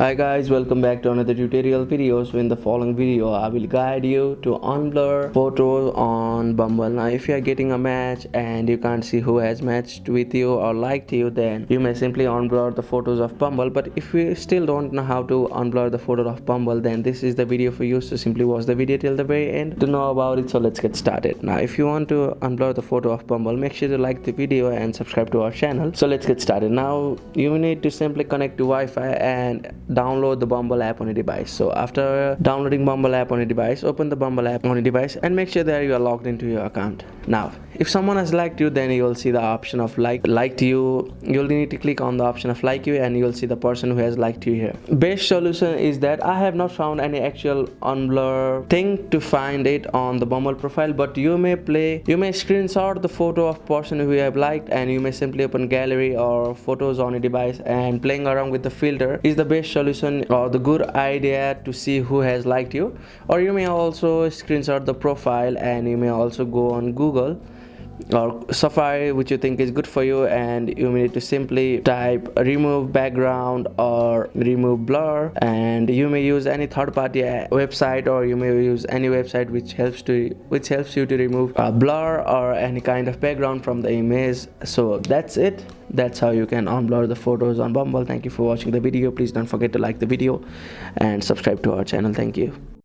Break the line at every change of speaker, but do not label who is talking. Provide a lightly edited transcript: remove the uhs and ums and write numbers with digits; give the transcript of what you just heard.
Hi guys, welcome back to another tutorial video. So in the following video I will guide you to unblur photos on Bumble. Now if you are getting a match and you can't see who has matched with you or liked you, then you may simply unblur the photos of Bumble. But if you still don't know how to unblur the photo of Bumble, then this is the video for you. So simply watch the video till the very end to know about it. So let's get started. Now if you want to unblur the photo of Bumble, make sure to like the video and subscribe to our channel. So let's get started. Now you need to simply connect to Wi-Fi and download the Bumble app on your device. So after downloading Bumble app on your device, open the Bumble app on your device and make sure that you are logged into your account. Now if someone has liked you, then you'll see the option of liked you. You'll need to click on the option of like you and you'll see the person who has liked you here. Best solution is that I have not found any actual unblur thing to find it on the Bumble profile, but you may screenshot the photo of person who you have liked and you may simply open gallery or photos on your device, and playing around with the filter is the best solution or the good idea to see who has liked you. Or you may also screenshot the profile and you may also go on Google or Safari, which you think is good for you, and you need to simply type remove background or remove blur, and you may use any third-party website, or you may use any website which helps you to remove blur or any kind of background from the image. So that's it. That's how you can unblur the photos on Bumble. Thank you for watching the video. Please don't forget to like the video and subscribe to our channel. Thank you.